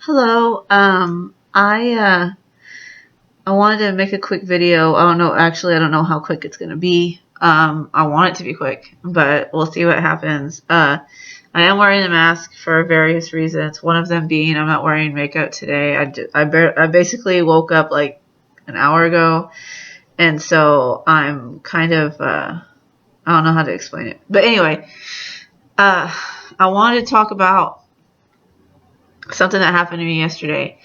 Hello. I wanted to make a quick video. I don't know how quick it's gonna be. I want it to be quick, but we'll see what happens. I am wearing a mask for various reasons. One of them being I'm not wearing makeup today. I basically woke up like an hour ago, and so I'm kind of I don't know how to explain it. But anyway, I wanted to talk about something that happened to me yesterday.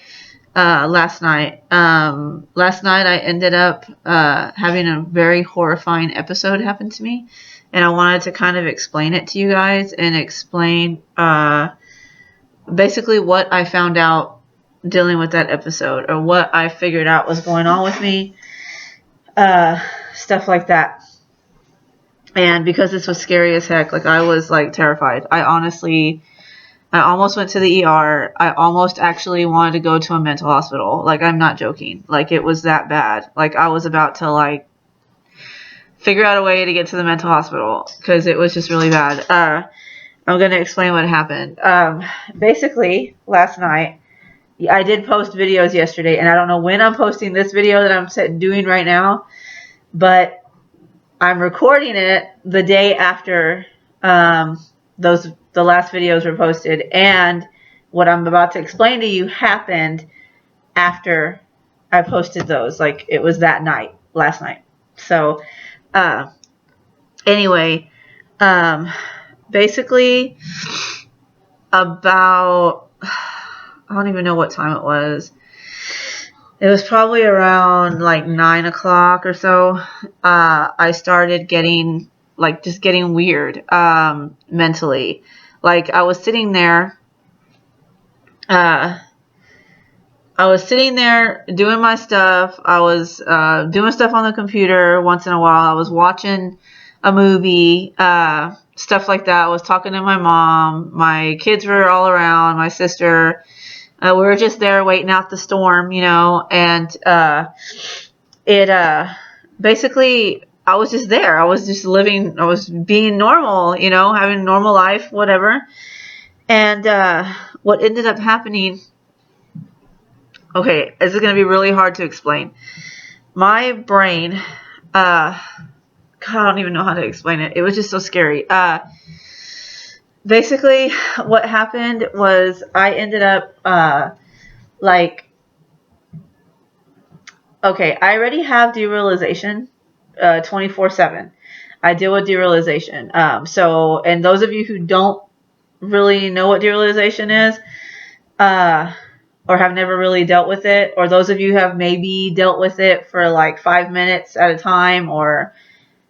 Last night. Last night I ended up having a very horrifying episode happen to me, and I wanted to kind of explain it to you guys and explain basically what I found out dealing with that episode, or what I figured out was going on with me, stuff like that. And because this was scary as heck, like I was like terrified. I almost went to the ER. I almost actually wanted to go to a mental hospital. Like, I'm not joking. Like, it was that bad. Like, I was about to, like, figure out a way to get to the mental hospital because it was just really bad. I'm going to explain what happened. Basically, last night, I did post videos yesterday, and I don't know when I'm posting this video that I'm doing right now, but I'm recording it the day after the last videos were posted, and what I'm about to explain to you happened after I posted those. Like, it was that night, last night. So, anyway, basically, about, I don't even know what time it was. It was probably around like 9 o'clock or so. I started getting, like, just getting weird, mentally. Like, I was sitting there doing my stuff. I was doing stuff on the computer once in a while. I was watching a movie, stuff like that. I was talking to my mom. My kids were all around, my sister. We were just there waiting out the storm, and basically, I was just there. I was just living, I was being normal, having a normal life, whatever. And what ended up happening, okay, this is going to be really hard to explain. My brain, God, I don't even know how to explain it. It was just so scary. Basically, what happened was I ended up, okay, I already have derealization 24/7. I deal with derealization. And those of you who don't really know what derealization is, or have never really dealt with it, or those of you who have maybe dealt with it for like 5 minutes at a time, or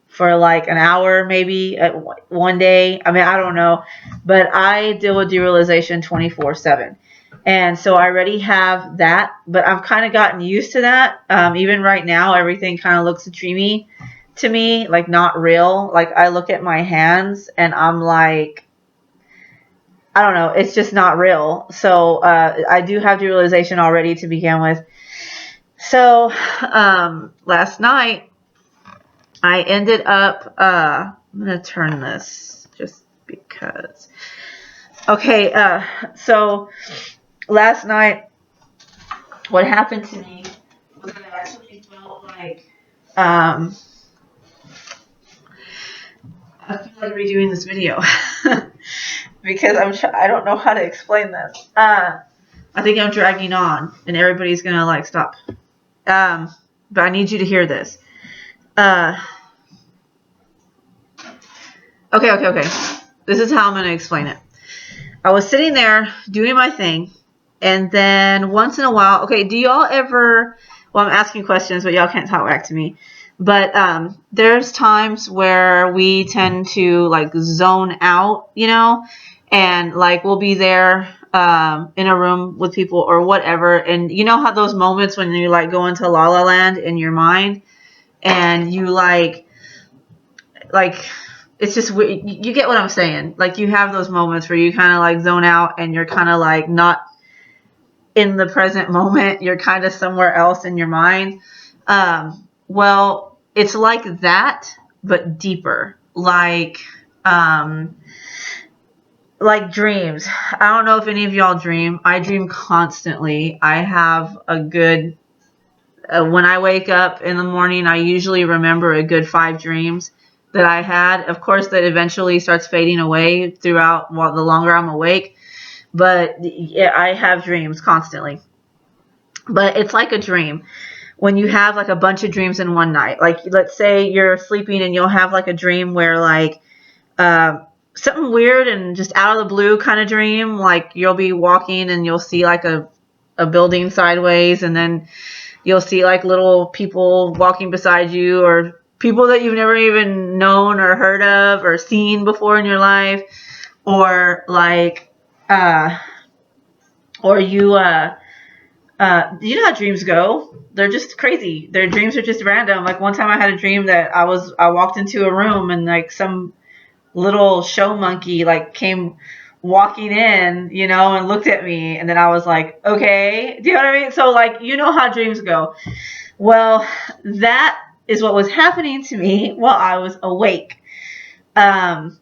for like an hour maybe one day. I mean, I don't know, but I deal with derealization 24/7. And so I already have that, but I've kind of gotten used to that. Even right now, everything kind of looks dreamy to me, like not real. Like, I look at my hands and I'm like, I don't know, it's just not real. So I do have derealization already to begin with. So last night, I ended up, I'm going to turn this just because. Okay, so last night, what happened to me was I actually felt like, I feel like redoing this video because I don't know how to explain this. I think I'm dragging on and everybody's going to like stop. But I need you to hear this. Okay. This is how I'm going to explain it. I was sitting there doing my thing, and then once in a while, okay, do y'all ever, well, I'm asking questions, but y'all can't talk back to me, but there's times where we tend to like zone out, and like we'll be there in a room with people or whatever, and you know how those moments when you like go into La La Land in your mind, and you like it's just weird. You get what I'm saying. Like, you have those moments where you kind of like zone out and you're kind of like not in the present moment. You're kind of somewhere else in your mind. Well, it's like that, but deeper. Like like dreams. I don't know if any of y'all dream. I dream constantly. I have a good, when I wake up in the morning, I usually remember a good 5 dreams that I had. Of course, that eventually starts fading away throughout while the longer I'm awake. But yeah, I have dreams constantly. But it's like a dream when you have like a bunch of dreams in one night. Like let's say you're sleeping and you'll have like a dream where like uh, something weird and just out of the blue kind of dream. Like you'll be walking and you'll see like a building sideways, and then you'll see like little people walking beside you, or people that you've never even known or heard of or seen before in your life, or like or you know how dreams go. They're just crazy. Their dreams are just random. Like one time I had a dream that I walked into a room and like some little show monkey like came walking in, you know, and looked at me, and then I was like, okay, do you know what I mean? So like, you know how dreams go. Well, that is what was happening to me while I was awake. Um,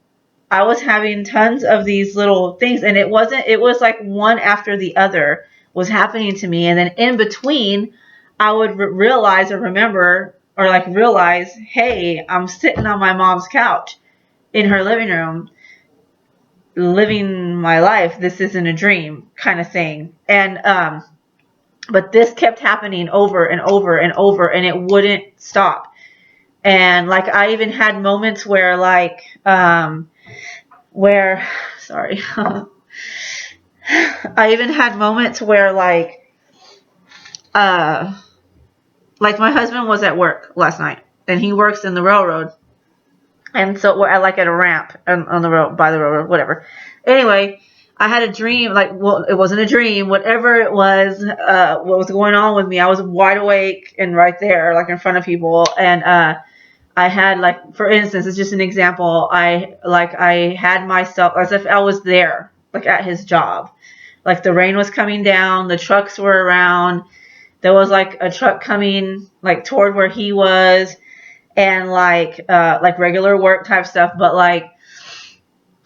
I was having tons of these little things, and it was like one after the other was happening to me. And then in between, I would realize or remember or like realize, hey, I'm sitting on my mom's couch in her living room, living my life. This isn't a dream kind of thing. And, but this kept happening over and over and over, and it wouldn't stop. And like, I even had moments where like, where sorry I even had moments where like my husband was at work last night, and he works in the railroad, and so we're at a ramp on the road, by the railroad, whatever. Anyway, I had a dream, like, well, it wasn't a dream, whatever it was, what was going on with me. I was wide awake and right there, like in front of people, and I had, like, for instance, it's just an example. I had myself as if I was there, like at his job. Like the rain was coming down, the trucks were around. There was like a truck coming like toward where he was, and like regular work type stuff, but like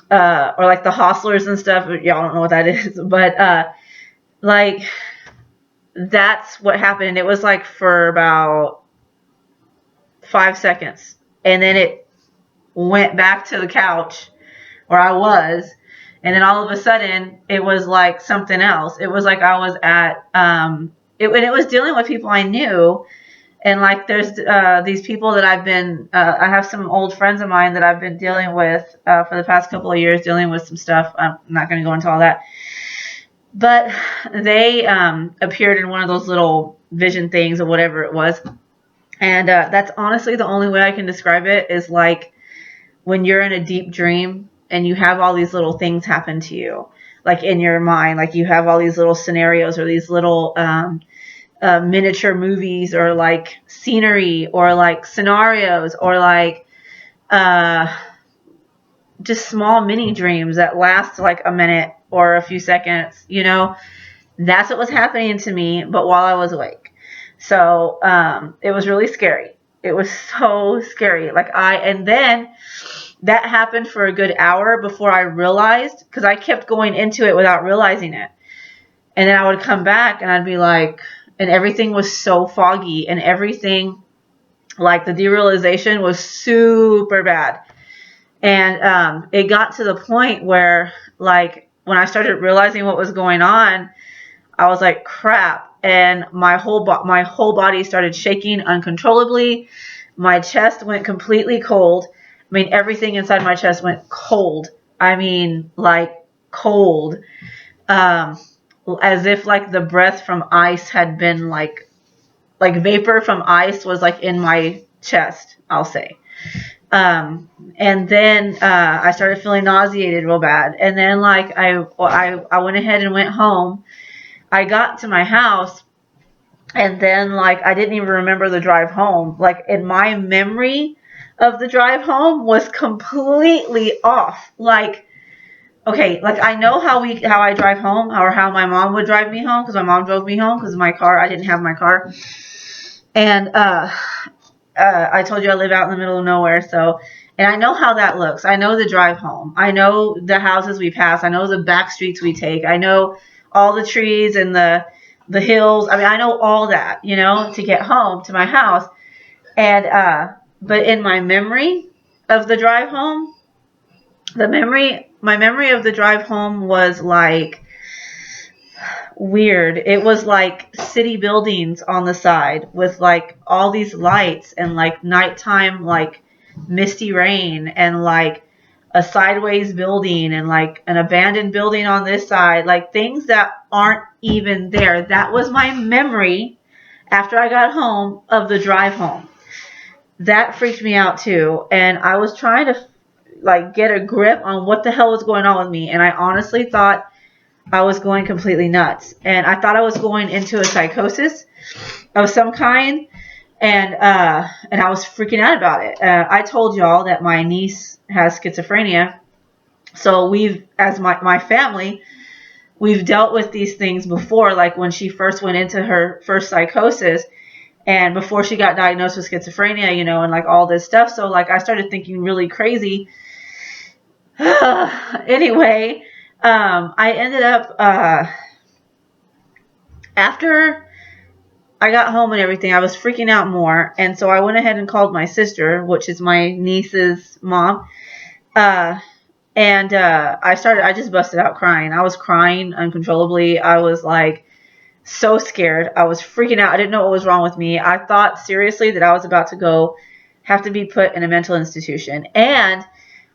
or like the hostlers and stuff. Y'all don't know what that is, but like that's what happened. It was like for about 5 seconds, and then it went back to the couch where I was, and then all of a sudden it was like something else. It was like I was at and it was dealing with people I knew, and like there's these people that I've been I have some old friends of mine that I've been dealing with for the past couple of years, dealing with some stuff. I'm not going to go into all that, but they appeared in one of those little vision things or whatever it was, and that's honestly the only way I can describe it, is like when you're in a deep dream and you have all these little things happen to you, like in your mind, like you have all these little scenarios or these little miniature movies or like scenery or like scenarios or like just small mini dreams that last like a minute or a few seconds, you know. That's what was happening to me, but while I was awake. So it was really scary. It was so scary. And then that happened for a good hour before I realized, because I kept going into it without realizing it. And then I would come back and I'd be like, and everything was so foggy, and everything, like the derealization was super bad. And it got to the point where, like, when I started realizing what was going on, I was like, crap. And my whole body started shaking uncontrollably. My chest went completely cold. I mean, everything inside my chest went cold. I mean, like cold. As if like the breath from ice had been like vapor from ice was like in my chest, I'll say. And then I started feeling nauseated real bad. And then like I went ahead and went home. I got to my house, and then like I didn't even remember the drive home. Like, in my memory of the drive home was completely off. Like, okay, like I know how I drive home, or how my mom would drive me home, because my mom drove me home because my car, I didn't have my car. And I told you I live out in the middle of nowhere, so And I know how that looks. I know the drive home. I know the houses we pass. I know the back streets we take. I know all the trees and the hills. I mean, I know all that, you know, to get home to my house. And but in my memory of the drive home, my memory of the drive home was like weird. It was like city buildings on the side with like all these lights and like nighttime like misty rain and like a sideways building and like an abandoned building on this side, like things that aren't even there. That was my memory after I got home of the drive home. That freaked me out too, and I was trying to like get a grip on what the hell was going on with me, and I honestly thought I was going completely nuts, and I thought I was going into a psychosis of some kind, and I was freaking out about it. I told y'all that my niece has schizophrenia, so we've, as my family, we've dealt with these things before, like when she first went into her first psychosis, and before she got diagnosed with schizophrenia, you know, and like all this stuff. So like I started thinking really crazy. Anyway, I ended up after I got home and everything, I was freaking out more, and so I went ahead and called my sister, which is my niece's mom, and I just busted out crying. I was crying uncontrollably. I was like so scared. I was freaking out. I didn't know what was wrong with me. I thought seriously that I was about to have to be put in a mental institution. And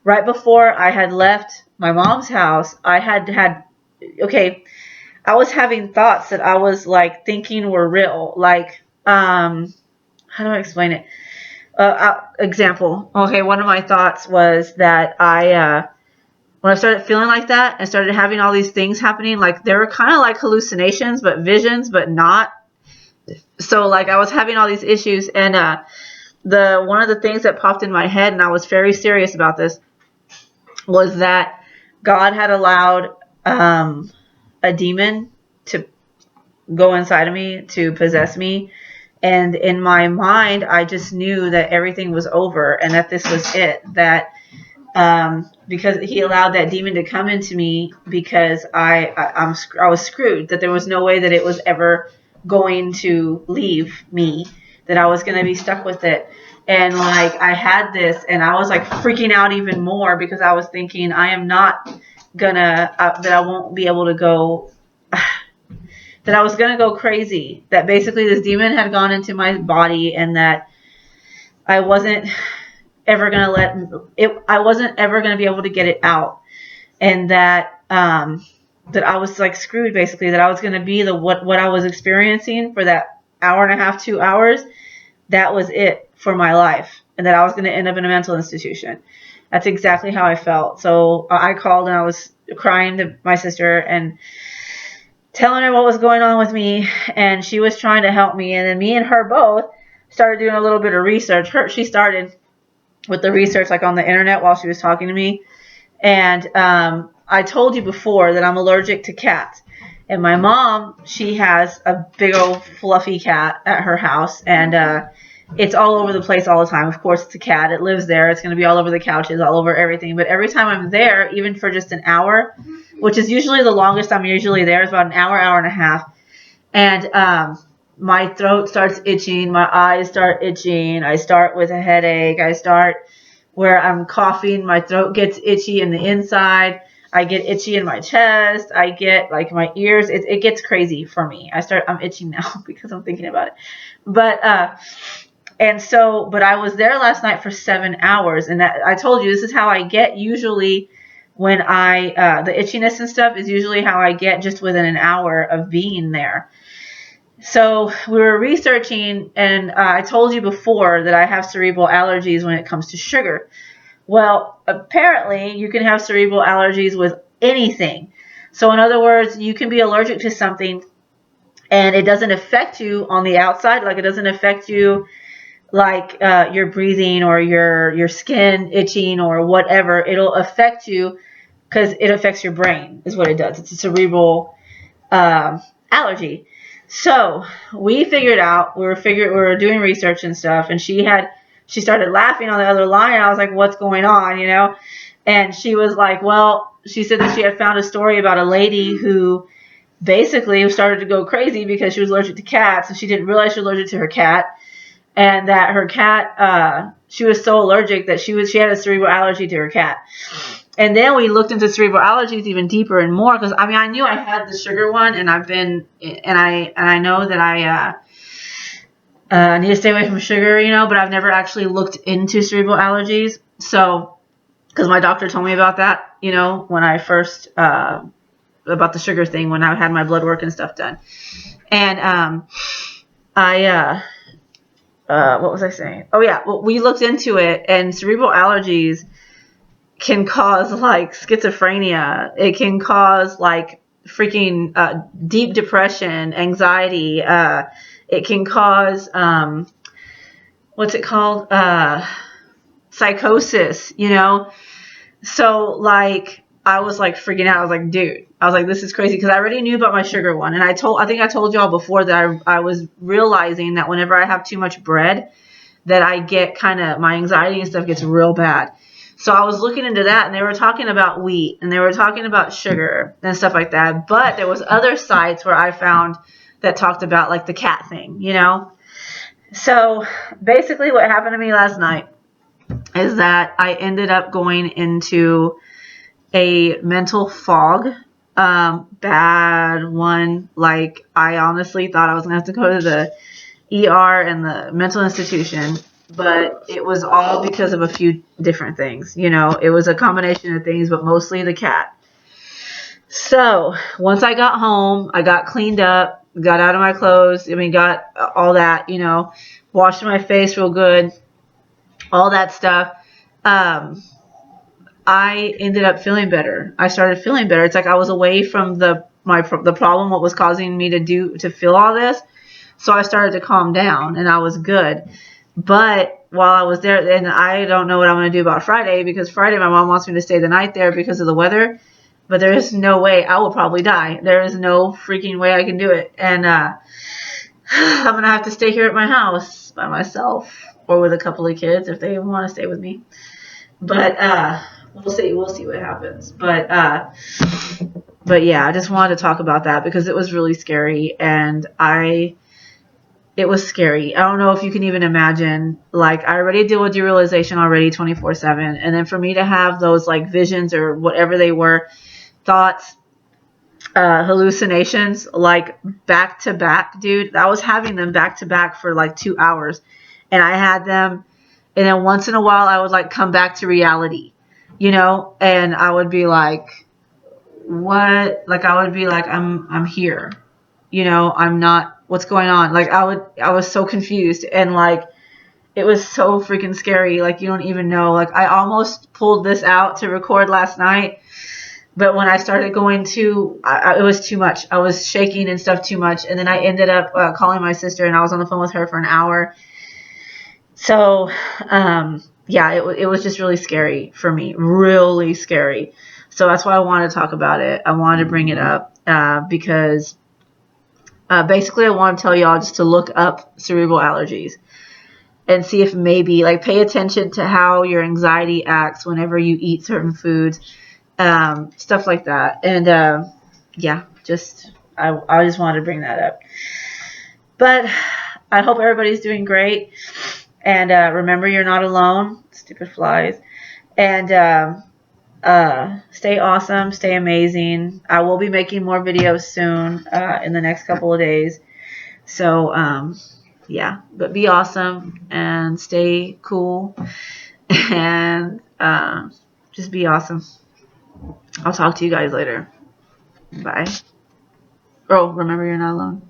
right before I had left my mom's house, okay, I was having thoughts that I was like thinking were real. Like, how do I explain it? Example. Okay, one of my thoughts was that when I started feeling like that and started having all these things happening, like they were kind of like hallucinations, but visions, but not. So like I was having all these issues, and one of the things that popped in my head, and I was very serious about this, was that God had allowed a demon to go inside of me, to possess me. And in my mind, I just knew that everything was over and that this was it. That because he allowed that demon to come into me, because I was screwed. That there was no way that it was ever going to leave me. That I was going to be stuck with it. And like I had this, and I was like freaking out even more because I was thinking I am not gonna that I won't be able to go. That I was gonna go crazy. That basically this demon had gone into my body, and that I wasn't ever gonna let it. I wasn't ever gonna be able to get it out, and that that I was like screwed. Basically, that I was gonna be what I was experiencing for that hour and a half, 2 hours. That was it for my life, and that I was gonna end up in a mental institution. That's exactly how I felt. So I called and I was crying to my sister and telling her what was going on with me, and she was trying to help me. And then me and her both started doing a little bit of research. She started with the research like on the internet while she was talking to me. And I told you before that I'm allergic to cats. And my mom, she has a big old fluffy cat at her house, and it's all over the place all the time. Of course, it's a cat. It lives there. It's going to be all over the couches, all over everything. But every time I'm there, even for just an hour, which is usually the longest I'm usually there, is about an hour, hour and a half. And my throat starts itching. My eyes start itching. I start with a headache. I start where I'm coughing. My throat gets itchy in the inside. I get itchy in my chest. I get like my ears. It gets crazy for me. I'm itching now because I'm thinking about it. But but I was there last night for 7 hours, and that I told you this is how I get usually when the itchiness and stuff is usually how I get just within an hour of being there. So we were researching, and I told you before that I have cerebral allergies when it comes to sugar. Well, apparently you can have cerebral allergies with anything. So in other words, you can be allergic to something and it doesn't affect you on the outside, like it doesn't affect you like your breathing or your skin itching or whatever. It'll affect you because it affects your brain is what it does. It's a cerebral allergy. So we figured out, we were doing research and stuff, and she had she started laughing on the other line. And I was like, what's going on, you know? And she was like, well, she said that she had found a story about a lady who basically started to go crazy because she was allergic to cats, and she didn't realize she was allergic to her cat, and that her cat, she was so allergic that she had a cerebral allergy to her cat. And then we looked into cerebral allergies even deeper and more, because I mean, I knew I had the sugar one, and I know that I need to stay away from sugar, you know, but I've never actually looked into cerebral allergies. So, because my doctor told me about that, you know, when I first about the sugar thing when I had my blood work and stuff done. And what was I saying? Oh yeah, well, we looked into it, and cerebral allergies can cause like schizophrenia. It can cause like freaking deep depression, anxiety. It can cause what's it called? Psychosis, you know? So like I was like freaking out. I was like, dude, I was like, this is crazy, because I already knew about my sugar one. And I think I told y'all before that I was realizing that whenever I have too much bread, that I get kind of, my anxiety and stuff gets real bad. So I was looking into that, and they were talking about wheat, and they were talking about sugar and stuff like that. But there was other sites where I found that talked about like the cat thing, you know? So basically what happened to me last night is that I ended up going into a mental fog, bad one. Like I honestly thought I was gonna have to go to the ER and the mental institution, but it was all because of a few different things. You know, it was a combination of things, but mostly the cat. So once I got home, I got cleaned up, got out of my clothes. I mean, got all that, you know, washed my face real good, all that stuff. I ended up feeling better. I started feeling better. It's like I was away from the problem, what was causing me to feel all this. So I started to calm down, and I was good. But while I was there, and I don't know what I'm going to do about Friday, because Friday my mom wants me to stay the night there because of the weather. But there is no way. I will probably die. There is no freaking way I can do it. And I'm going to have to stay here at my house by myself, or with a couple of kids if they want to stay with me. But we'll see what happens. But yeah, I just wanted to talk about that because it was really scary, and it was scary. I don't know if you can even imagine. Like, I already deal with derealization already 24/7, and then for me to have those like visions or whatever they were, thoughts, hallucinations, like back to back, dude. I was having them back to back for like 2 hours, and I had them, and then once in a while I would like come back to reality, you know, and I would be like, what? Like I would be like, I'm here, you know, I'm not. What's going on? Like I was so confused, and like it was so freaking scary. Like you don't even know. Like I almost pulled this out to record last night, but when I started going to, it was too much. I was shaking and stuff too much, and then I ended up calling my sister, and I was on the phone with her for an hour. So, yeah, it was just really scary for me, really scary. So that's why I wanted to talk about it. I wanted to bring it up because basically I want to tell y'all just to look up cerebral allergies and see if maybe, like, pay attention to how your anxiety acts whenever you eat certain foods, stuff like that. And yeah, I just wanted to bring that up. But I hope everybody's doing great. And remember, you're not alone. Stupid flies. And stay awesome. Stay amazing. I will be making more videos soon in the next couple of days. So, yeah. But be awesome and stay cool. And just be awesome. I'll talk to you guys later. Bye. Oh, remember, you're not alone.